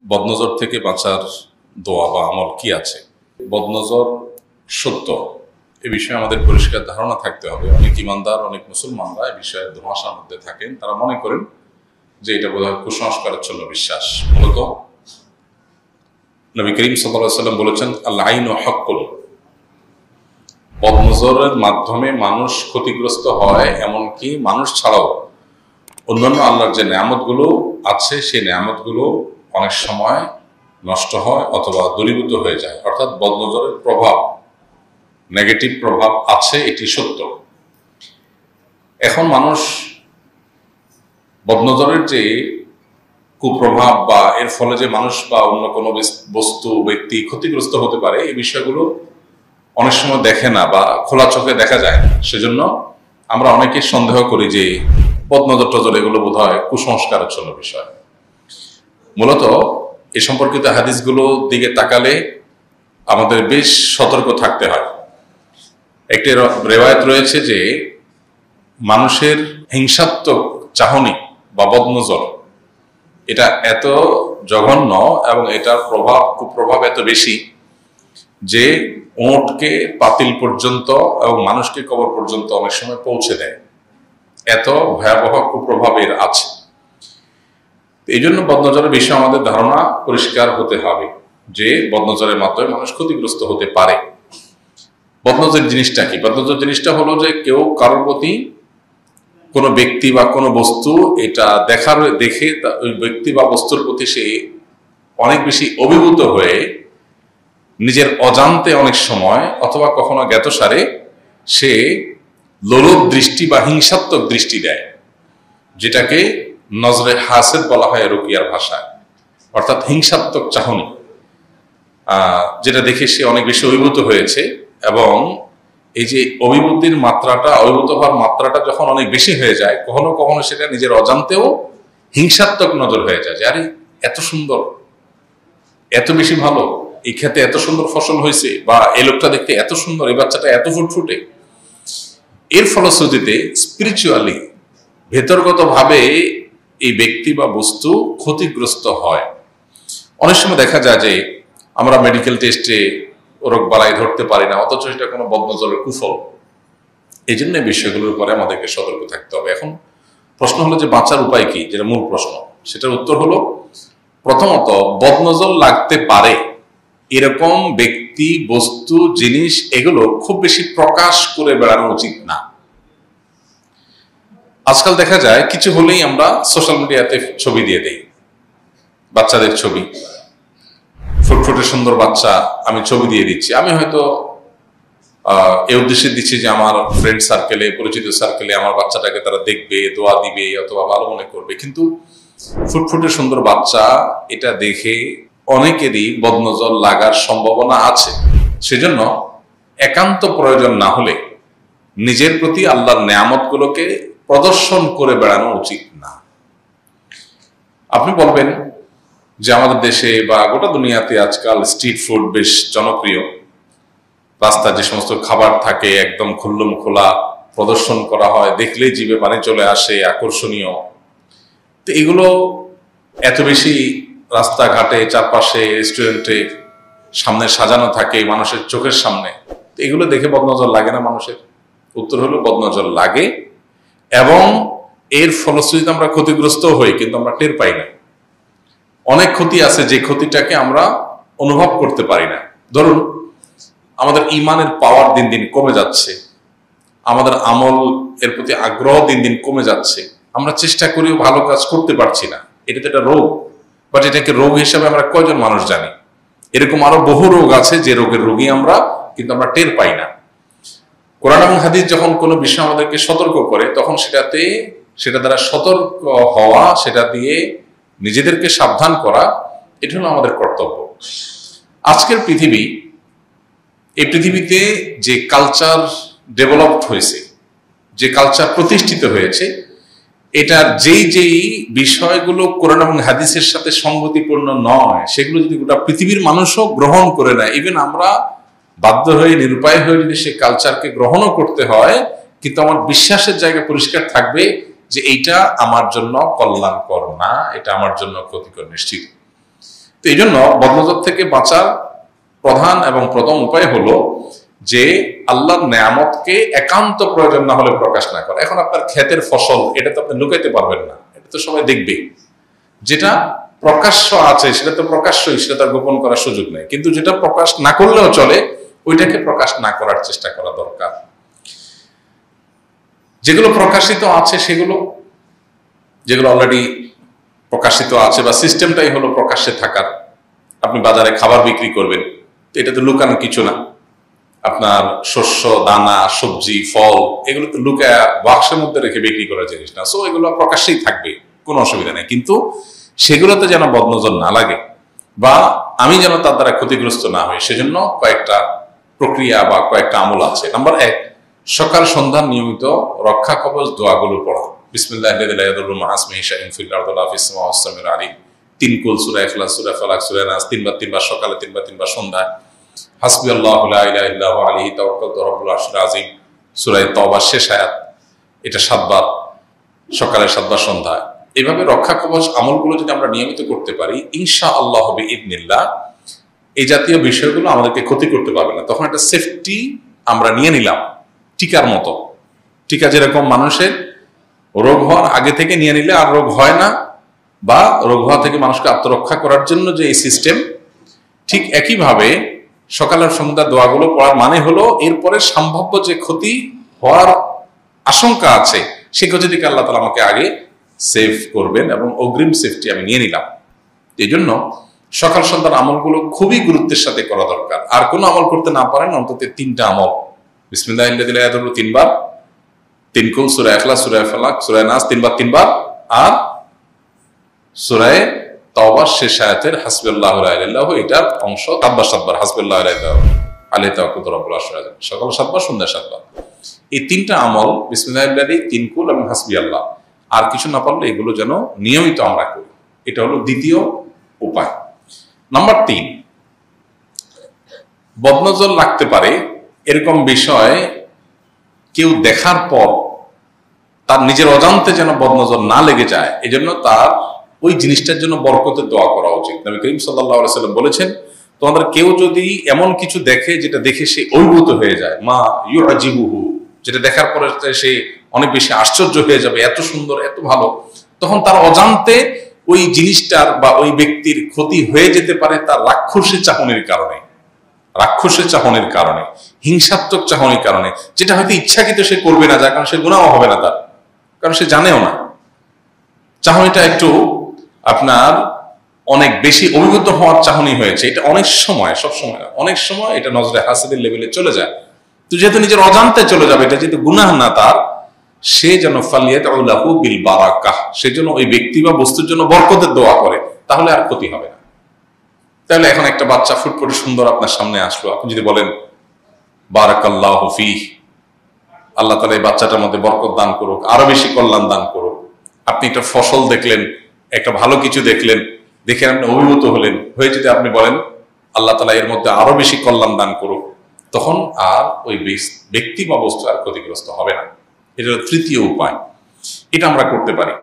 বদনজর থেকে বাঁচার দোয়া বা আমল কি আছে? বদনজর সত্য, এ বিষয়ে আমাদের পরিষ্কার ধারণা থাকতে হবে। অনেক ইমানদার, অনেক মুসলমানরা এ বিষয়ে ধোঁয়াশার মধ্যে থাকেন। তারা মনে করেন যে এটা বোধহয় কুসংস্কারাচ্ছন্ন বিশ্বাস। মূলত নবী করিম সাল্লাল্লাহু আলাইহি ওয়াসাল্লাম বলেছেন, আল আইনু হাক্কুন। বদনজরের মাধ্যমে মানুষ ক্ষতিগ্রস্ত হয়, এমনকি মানুষ ছাড়াও অন্যান্য আল্লাহর যে নেয়ামতগুলো আছে সেই নেয়ামতগুলো অনেক সময় নষ্ট হয় অথবা দূরীভূত হয়ে যায়। অর্থাৎ বদনজরের প্রভাব, নেগেটিভ প্রভাব আছে, এটি সত্য। এখন মানুষ বদনজরের যে কুপ্রভাব বা এর ফলে যে মানুষ বা অন্য কোনো বস্তু ব্যক্তি ক্ষতিগ্রস্ত হতে পারে, এই বিষয়গুলো অনেক সময় দেখে না বা খোলা চোখে দেখা যায় না। সেজন্য আমরা অনেকে সন্দেহ করি যে বদনজর টজর এগুলো বোধ হয় কুসংস্কারাচ্ছন্ন বিষয়। মূলত এ সম্পর্কিত হাদিসগুলো দিকে তাকালে আমাদের বেশ সতর্ক থাকতে হয়। একটি রেওয়ায়েত রয়েছে যে মানুষের হিংসাত্মক চাহনি বা বদনজর এটা এত জঘন্য এবং এটার কুপ্রভাব এত বেশি যে ওঁটকে পাতিল পর্যন্ত এবং মানুষকে কবর পর্যন্ত অনেক সময় পৌঁছে দেয়। এত ভয়াবহ কুপ্রভাবের আছে। এই জন্য বদনজরের বিষয়ে আমাদের ধারণা পরিষ্কার হতে হবে যে বদনজরের মাধ্যমে মানুষ ক্ষতিগ্রস্ত হতে পারে। বদনজর জিনিসটা কি? বদনজর জিনিসটা হলো যে কেউ কারোর প্রতি কোনো ব্যক্তি বা কোনো বস্তু এটা দেখে ওই ব্যক্তি বা বস্তুর প্রতি সে অনেক বেশি অভিভূত হয়ে নিজের অজান্তে অনেক সময় অথবা কখনো জ্ঞাতসারে সে লোলুপ দৃষ্টি বা হিংসাত্মক দৃষ্টি দেয়, যেটাকে নজরে হাসেদ বলা হয় রুকিয়ার ভাষায়। অর্থাৎ হিংসাত্মক চাহনি, যেটা দেখে সে অনেক বেশি অভিভূত হয়েছে। এবং এই যে অভিভূত হওয়ার মাত্রাটা যখন অনেক বেশি হয়ে যায়, কখনো কখনো সেটা নিজের অজান্তেও হিংসাত্মক নজর হয়ে যায় যে আরে এত সুন্দর, এত বেশি ভালো, এই ক্ষেতে এত সুন্দর ফসল হয়েছে, বা এই লোকটা দেখতে এত সুন্দর, এই বাচ্চাটা এত ফুটফুটে। এর ফলশ্রুতিতে স্পিরিচুয়ালি ভেতরগত ভাবে এই ব্যক্তি বা বস্তু ক্ষতিগ্রস্ত হয়। অনেক সময় দেখা যায় যে আমরা মেডিকেল টেস্টে রোগ বালাই ধরতে পারি না, অথচ এটা কোনো বদনজরের কুফল। এই জন্য বিষয়গুলোর উপরে আমাদেরকে সতর্ক থাকতে হবে। এখন প্রশ্ন হলো যে বাঁচার উপায় কি, যেটা মূল প্রশ্ন, সেটার উত্তর হলো প্রথমত বদনজর লাগতে পারে এরকম ব্যক্তি, বস্তু, জিনিস এগুলো খুব বেশি প্রকাশ করে বেড়ানো উচিত না। আজকাল দেখা যায় কিছু হলেই আমরা সোশ্যাল মিডিয়াতে ছবি দিয়ে দেই, বাচ্চাদের ছবি, ফুটফুটে সুন্দর বাচ্চা, আমি ছবি দিয়ে দিচ্ছি। আমি হয়তো এই উদ্দেশ্যে দিচ্ছি যে আমার ফ্রেন্ড সার্কেলে, পরিচিত সার্কেলে আমার বাচ্চাটাকে তারা দেখবে, দোয়া দিবে অথবা ভালো মনে করবে। কিন্তু ফুটফুটে সুন্দর বাচ্চা এটা দেখে অনেকেরই বদনজর লাগার সম্ভাবনা আছে। সেজন্য একান্ত প্রয়োজন না হলে নিজের প্রতি আল্লাহর নেয়ামতগুলোকে প্রদর্শন করে বেড়ানো উচিত না। আপনি বলবেন যে আমাদের দেশে বা গোটা দুনিয়াতে আজকাল স্ট্রিট ফুড বেশ জনপ্রিয়। রাস্তায় যে সমস্ত খাবার থাকে একদম খুল্লুম খোলা প্রদর্শন করা হয়, দেখলেই জিভে পানি চলে আসে, আকর্ষণীয়। তো এগুলো এত বেশি রাস্তাঘাটে, চারপাশে, রেস্টুরেন্টে সামনে সাজানো থাকে মানুষের চোখের সামনে। তো এগুলো দেখে বদনজর লাগে না মানুষের? উত্তর হলো বদনজর লাগে, এবং এর ফলশ্রুতিতে আমরা ক্ষতিগ্রস্ত হই, কিন্তু আমরা টের পাই না। অনেক ক্ষতি আছে যে ক্ষতিটাকে আমরা অনুভব করতে পারি না। ধরুন আমাদের ইমানের পাওয়ার দিন দিন কমে যাচ্ছে, আমাদের আমল এর প্রতি আগ্রহ দিন দিন কমে যাচ্ছে, আমরা চেষ্টা করেও ভালো কাজ করতে পারছি না। এটা তো একটা রোগ, বাট এটাকে রোগ হিসাবে আমরা কয়জন মানুষ জানি? এরকম আরো বহু রোগ আছে যে রোগের রোগী আমরা, কিন্তু আমরা টের পাই না। কোরআন এবং হাদিস যখন কোনো বিষয় আমাদেরকে সতর্ক করে, তখন সেটা দ্বারা সতর্ক হওয়া, সেটা দিয়ে নিজেদেরকে সাবধান করা, এটা হলো আমাদের কর্তব্য। আজকের এই পৃথিবীতে যে কালচার ডেভেলপড হয়েছে, যে কালচার প্রতিষ্ঠিত হয়েছে, এটার যেই বিষয়গুলো কোরআন এবং হাদিসের সাথে সঙ্গতিপূর্ণ নয়, সেগুলো যদি গোটা পৃথিবীর মানুষও গ্রহণ করে নেয়, ইভেন আমরা বাধ্য হয়ে, নিরুপায় হয়ে যদি সে কালচারকে গ্রহণও করতে হয়, কিন্তু আমার বিশ্বাসের জায়গা পরিষ্কার থাকবে যে এইটা আমার জন্য কল্যাণকর না, এটা আমার জন্য ক্ষতিকর নিশ্চিত। তো এই জন্য বদনজর থেকে বাঁচার প্রধান এবং প্রথম উপায় হলো যে আল্লাহর নেয়ামতকে একান্ত প্রয়োজন না হলে প্রকাশ না করা। এখন আপনার ক্ষেতের ফসল, এটা তো আপনি লুকাইতে পারবেন না, এটা তো সবাই দেখবে। যেটা প্রকাশ্য আছে সেটা তো প্রকাশ্যই, সেটা তার গোপন করার সুযোগ নেই। কিন্তু যেটা প্রকাশ না করলেও চলে, ওইটাকে প্রকাশ না করার চেষ্টা করা দরকার। যেগুলো প্রকাশিত আছে সেগুলো, যেগুলো অলরেডি প্রকাশিত আছে বা সিস্টেমটাই হলো প্রকাশ্যে থাকার। আপনি বাজারে খাবার বিক্রি করবেন, তো এটা তো লুকানো কিছু না। আপনার শস্য, দানা, সবজি, ফল, এগুলো তো লুকায়া বাক্সের মধ্যে রেখে বিক্রি করার জিনিস না। সো এগুলো প্রকাশ্যেই থাকবে, কোনো অসুবিধা নেই। কিন্তু সেগুলোতে যেন বদনজর না লাগে বা আমি যেন তার দ্বারা ক্ষতিগ্রস্ত না হই, সেজন্য কয়েকটা প্রক্রিয়া বা কয়েকটা আমল আছে। নাম্বার 1, সকাল সন্ধ্যা নিয়মিত রক্ষা কবচ দোয়াগুলো পড়া। বিসমিল্লাহির লা ইয়াদুররু মা ইসমিহি শাইউন ফিল আরদি ওয়া ফিস সামাওয়াতি ওয়াস সামিউল আলিম। 3 কুল, সূরা ইখলাস, সূরা ফালাক, সূরা নাস, 3 বার সকালে, 3 বার সন্ধ্যায়। হাসবি আল্লাহু লা ইলাহা ইল্লা হু আলাইহি তাওয়াক্কালতু রাব্বুল আরশিল আযীম, সূরা তাওবার শেষ আয়াত, এটা 7 বার সকালে, 7 বার সন্ধ্যায়। এইভাবে রক্ষা কবচ আমলগুলো যদি আমরা নিয়মিত করতে পারি, ইনশাআল্লাহ বিইذনিল্লাহ এই জাতীয় বিষয়গুলো আমাদেরকে ক্ষতি করতে পারবে না। তখন একটা সেফটি আমরা নিয়ে নিলাম, টিকার মতো। টিকা যেরকম মানুষের রোগ হওয়ার আগে থেকে নিয়ে নিলে আর রোগ হয় না, বা রোগ হওয়া থেকে মানুষকে আত্মরক্ষা করার জন্য যে এই সিস্টেম, ঠিক একইভাবে সকালের সন্ধ্যা দোয়াগুলো পড়ার মানে হলো এরপরে সম্ভাব্য যে ক্ষতি হওয়ার আশঙ্কা আছে, সেই ক্ষতি থেকে আল্লাহ তাআলা আমাকে আগে সেভ করবেন এবং অগ্রিম সেফটি আমি নিয়ে নিলাম। এই জন্য সকাল সন্ধ্যার আমলগুলো খুবই গুরুত্বের সাথে করা দরকার। আর কোনো আমল করতে না পারেন, অন্তত 3টা আমল, বিসমিল্লাহিল্লাযী লা ইয়াদুররু 3 বার, 3 কুল, সূরা ইখলাস, সূরা ফালাক, সূরা নাস 3 বার, আর সূরা তাওবার শেষ আয়াতের হাসবিয়াল্লাহু লা ইলাহা ইল্লাহু, এটার অংশ 7 বার হাসবিয়াল্লাহু লা ইলাহা আলাইহি তাওয়াক্কালতু রাব্বুল আরশিল আযীম। সকাল 7 বার, সন্ধ্যা 7 বার। এই 3টা আমল, বিসমিল্লাহিল্লাযী, 3 কুল এবং হাসবিয়াল্লাহ, আর কিছু না পারলে এগুলো যেন নিয়মিত আমরা করি। এটা হলো দ্বিতীয় উপায়। নাম্বার 3, বদনজর লাগতে পারে এরকম বিষয় কেউ দেখার পর তার নিজের অজান্তে যেন বদনজর না লেগে যায়, এজন্য তার ওই জিনিসটার জন্য বরকতের দোয়া করা উচিত। নবী করিম সাল্লাল্লাহু আলাইহি ওয়াসাল্লাম বলেছেন, তোমাদের কেউ যদি এমন কিছু দেখে যেটা দেখে সে অভিভূত হয়ে যায়, মা ইউআজিবুহু, যেটা দেখার পরে সে অনেক বেশি আশ্চর্য হয়ে যাবে, এত সুন্দর, এত ভালো, তখন তার অজান্তে ওই জিনিসটার বা ওই ব্যক্তির ক্ষতি হয়ে যেতে পারে তার রাক্ষসের চাহনির কারণে, হিংসাত্মক চাহনির কারণে, যেটা হয়তো ইচ্ছাকৃত সে করবে না, যার কারণে সে গুনাহ হবে না তার, কারণ সে জানেও না। চাহনিটা একটু আপনার অনেক বেশি অভিজ্ঞতা হওয়ার চাহনি হয়েছে, এটা অনেক সময়, সবসময় না, অনেক সময় এটা নজরে হাসিদের লেভেলে চলে যায়। তো যেহেতু নিজের অজান্তে চলে যাবে, এটা যেহেতু গুনাহ না তার, সে যেন ফালিয়াদউ লাহু বিল বারাকাহ, সেজন্য ওই ব্যক্তি বা বস্তুর জন্য বরকতের দোয়া করে, তাহলে আর ক্ষতি হবে না। তাহলে এখন একটা বাচ্চা ফুটফুটে সুন্দর আপনার সামনে আসলো, আপনি যদি বলেন বারাকাল্লাহু ফীহ, আল্লাহ তাআলা এই বাচ্চাটার মধ্যে বরকত দান করুক, আরো বেশি কল্যাণ দান করুক। আপনি একটা ফসল দেখলেন, একটা ভালো কিছু দেখলেন, দেখে আপনি অভিভূত হলেন, হয়ে যদি আপনি বলেন আল্লাহ তাআলা এর মধ্যে আরো বেশি কল্যাণ দান করুক, তখন আর ওই ব্যক্তি বা বস্তু আর ক্ষতিগ্রস্ত হবে না। এটা তৃতীয় উপায়, এটা আমরা করতে পারি।